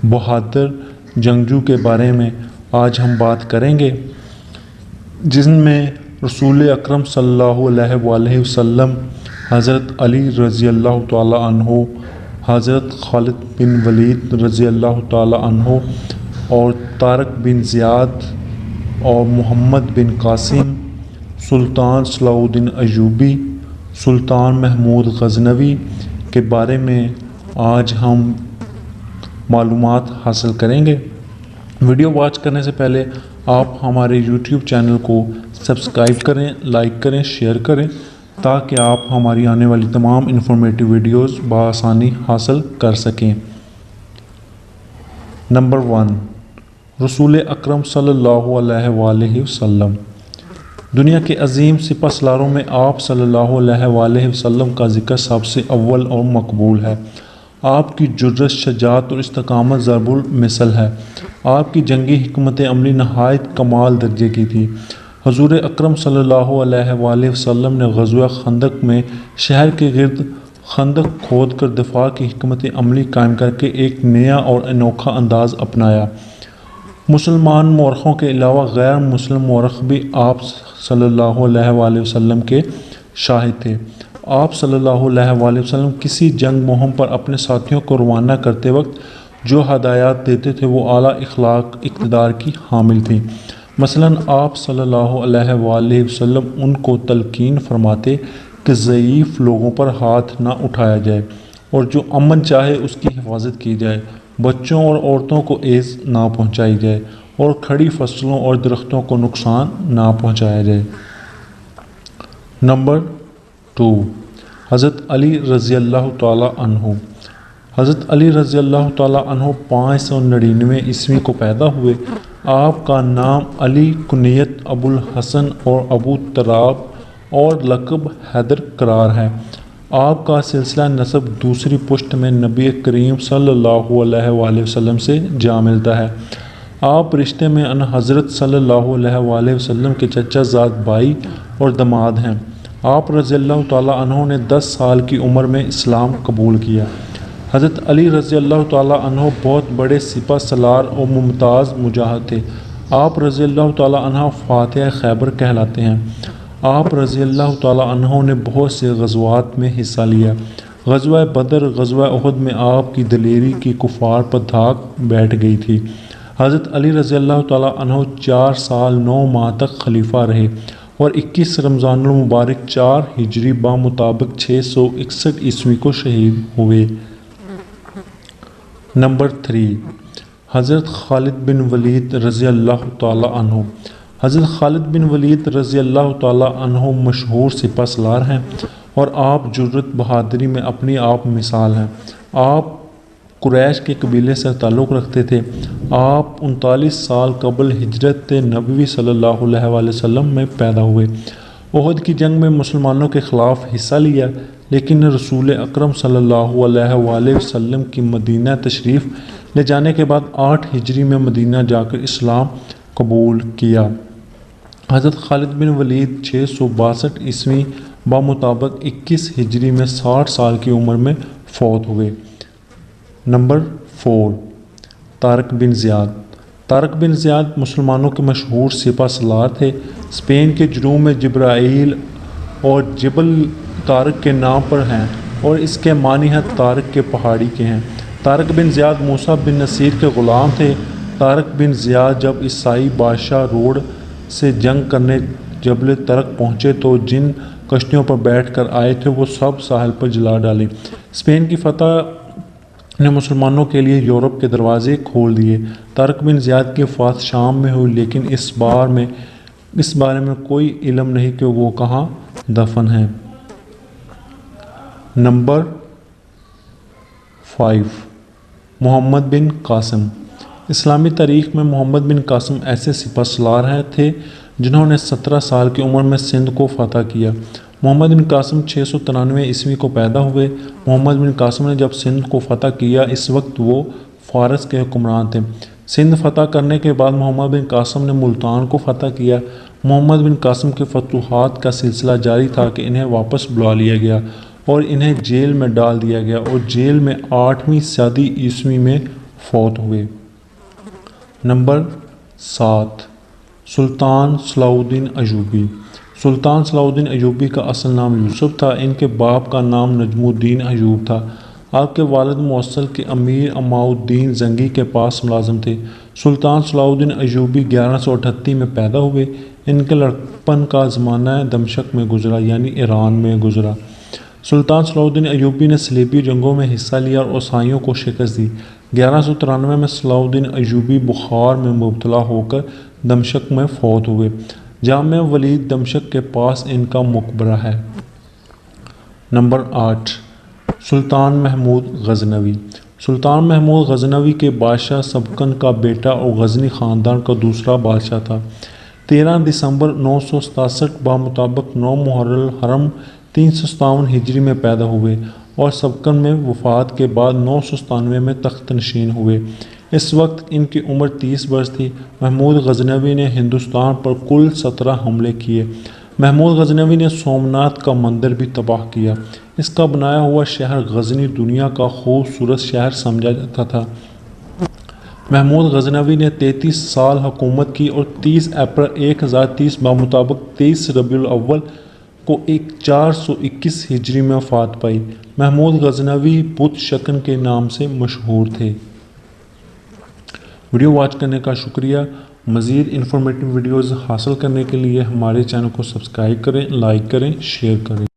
بہادر جنگجو کے بارے میں آج ہم بات کریں گے، جن میں رسول اکرم صلی اللہ علیہ وآلہ وسلم، حضرت علی رضی اللہ تعالی عنہ، حضرت خالد بن ولید رضی اللہ تعالی عنہ، اور طارق بن زیاد اور محمد بن قاسم، سلطان صلاح الدین ایوبی، سلطان محمود غزنوی کے بارے میں آج ہم معلومات حاصل کریں گے۔ ویڈیو واچ کرنے سے پہلے آپ ہمارے یوٹیوب چینل کو سبسکرائب کریں، لائک کریں، شیئر کریں تاکہ آپ ہماری آنے والی تمام انفارمیٹیو ویڈیوز بآسانی حاصل کر سکیں۔ نمبر 1، رسول اکرم صلی اللہ علیہ وآلہ وسلم۔ دنیا کے عظیم سپہ سالاروں میں آپ صلی اللہ علیہ وآلہ وسلم کا ذکر سب سے اول اور مقبول ہے۔ آپ کی جرأت، شجاعت اور استقامت ضرب المثل ہے۔ آپ کی جنگی حکمت عملی نہایت کمال درجے کی تھی۔ حضور اکرم صلی اللہ علیہ وآلہ وسلم نے غزوہ خندق میں شہر کے گرد خندق کھود کر دفاع کی حکمت عملی قائم کر کے ایک نیا اور انوکھا انداز اپنایا۔ مسلمان مورخوں کے علاوہ غیر مسلم مورخ بھی آپ صلی اللہ علیہ وآلہ وسلم کے شاہد تھے۔ آپ صلی اللہ علیہ وآلہ وسلم کسی جنگ مہم پر اپنے ساتھیوں کو روانہ کرتے وقت جو ہدایات دیتے تھے وہ اعلیٰ اخلاق اقتدار کی حامل تھیں۔ مثلاً آپ صلی اللہ علیہ وآلہ وسلم ان کو تلقین فرماتے کہ ضعیف لوگوں پر ہاتھ نہ اٹھایا جائے اور جو امن چاہے اس کی حفاظت کی جائے، بچوں اور عورتوں کو ایذ نہ پہنچائی جائے اور کھڑی فصلوں اور درختوں کو نقصان نہ پہنچایا جائے۔ نمبر 2، حضرت علی رضی اللہ تعالی عنہ۔ حضرت علی رضی اللہ تعالی عنہ 599 عیسوی کو پیدا ہوئے۔ آپ کا نام علی، کنیت ابو الحسن اور ابو تراب اور لقب حیدر قرار ہے۔ آپ کا سلسلہ نسب دوسری پشت میں نبی کریم صلی اللہ علیہ وآلہ وسلم سے جا ملتا ہے۔ آپ رشتے میں ان حضرت صلی اللہ علیہ وآلہ وسلم کے چچا زاد بھائی اور داماد ہیں۔ آپ رضی اللہ تعالیٰ عنہ نے 10 سال کی عمر میں اسلام قبول کیا۔ حضرت علی رضی اللہ تعالیٰ عنہ بہت بڑے سپہ سالار اور ممتاز مجاہد تھے۔ آپ رضی اللہ تعالیٰ عنہ فاتح خیبر کہلاتے ہیں۔ آپ رضی اللہ تعالیٰ عنہ نے بہت سے غزوات میں حصہ لیا۔ غزوہ بدر، غزوہ احد میں آپ کی دلیری کی کفار پر دھاک بیٹھ گئی تھی۔ حضرت علی رضی اللہ تعالیٰ عنہ 4 سال 9 ماہ تک خلیفہ رہے اور 21 رمضان المبارک 4 ہجری بمطابق 661 عیسوی کو شہید ہوئے۔ نمبر 3، حضرت خالد بن ولید رضی اللہ تعالی عنہ۔ حضرت خالد بن ولید رضی اللہ تعالی عنہ مشہور سپہ سالار ہیں اور آپ جرأت بہادری میں اپنی آپ مثال ہیں۔ آپ قریش کے قبیلے سے تعلق رکھتے تھے۔ آپ 39 سال قبل ہجرت نبوی صلی اللہ علیہ وآلہ وسلم میں پیدا ہوئے۔ احد کی جنگ میں مسلمانوں کے خلاف حصہ لیا، لیکن رسول اکرم صلی اللہ علیہ وآلہ وسلم کی مدینہ تشریف لے جانے کے بعد 8 ہجری میں مدینہ جا کر اسلام قبول کیا۔ حضرت خالد بن ولید 662 عیسوی بمطابق 21 ہجری میں 60 سال کی عمر میں فوت ہوئے۔ نمبر 4، طارق بن زیاد۔ طارق بن زیاد مسلمانوں کے مشہور سپہ سالار تھے۔ اسپین کے جنوب میں جبرائیل اور جبل طارق کے نام پر ہیں اور اس کے معنی ہیں طارق کے پہاڑی کے ہیں۔ طارق بن زیاد موسیٰ بن نصیر کے غلام تھے۔ طارق بن زیاد جب عیسائی بادشاہ روڈ سے جنگ کرنے جبل طارق پہنچے تو جن کشتیوں پر بیٹھ کر آئے تھے وہ سب ساحل پر جلا ڈالی۔ اسپین کی فتح نے مسلمانوں کے لیے یورپ کے دروازے کھول دیے۔ طارق بن زیاد کی وفات شام میں ہوئی، لیکن اس بارے میں کوئی علم نہیں کہ وہ کہاں دفن ہیں۔ نمبر 5، محمد بن قاسم۔ اسلامی تاریخ میں محمد بن قاسم ایسے سپہ سالار تھے جنہوں نے 17 سال کی عمر میں سندھ کو فتح کیا۔ محمد بن قاسم 693 عیسوی کو پیدا ہوئے۔ محمد بن قاسم نے جب سندھ کو فتح کیا اس وقت وہ فارس کے حکمران تھے۔ سندھ فتح کرنے کے بعد محمد بن قاسم نے ملتان کو فتح کیا۔ محمد بن قاسم کے فتوحات کا سلسلہ جاری تھا کہ انہیں واپس بلا لیا گیا اور انہیں جیل میں ڈال دیا گیا اور جیل میں 8ویں صدی عیسوی میں فوت ہوئے۔ نمبر 7، سلطان صلاح الدین ایوبی۔ سلطان صلاح الدین ایوبی کا اصل نام یوسف تھا۔ ان کے باپ کا نام نجم الدین ایوب تھا۔ آپ کے والد موصل کے امیر اماؤ الدین زنگی کے پاس ملازم تھے۔ سلطان صلاح الدین ایوبی 1138 میں پیدا ہوئے۔ ان کے لڑکپن کا زمانہ دمشق میں گزرا، یعنی ایران میں گزرا۔ سلطان صلاح الدین ایوبی نے صلیبی جنگوں میں حصہ لیا اور عیسائیوں کو شکست دی۔ 1193 میں صلاح الدین ایوبی بخار میں مبتلا ہو کر دمشق میں فوت ہوئے۔ جامع ولید دمشق کے پاس ان کا مقبرہ ہے۔ نمبر 8، سلطان محمود غزنوی۔ سلطان محمود غزنوی کے بادشاہ سبکن کا بیٹا اور غزنی خاندان کا دوسرا بادشاہ تھا۔ 13 دسمبر 967 بمطابق 9 محرم الحرم 357 ہجری میں پیدا ہوئے اور سبکن میں وفات کے بعد 997 میں تخت نشین ہوئے۔ اس وقت ان کی عمر 30 برس تھی۔ محمود غزنوی نے ہندوستان پر کل 17 حملے کیے۔ محمود غزنوی نے سومناتھ کا مندر بھی تباہ کیا۔ اس کا بنایا ہوا شہر غزنی دنیا کا خوبصورت شہر سمجھا جاتا تھا۔ محمود غزنوی نے 33 سال حکومت کی اور 30 اپریل 1030 بمطابق 23 ربیع الاول کو 421 ہجری میں وفات پائی۔ محمود غزنوی بت شکن کے نام سے مشہور تھے۔ ویڈیو واچ کرنے کا شکریہ۔ مزید انفارمیٹیو ویڈیوز حاصل کرنے کے لیے ہمارے چینل کو سبسکرائب کریں، لائک کریں، شیئر کریں۔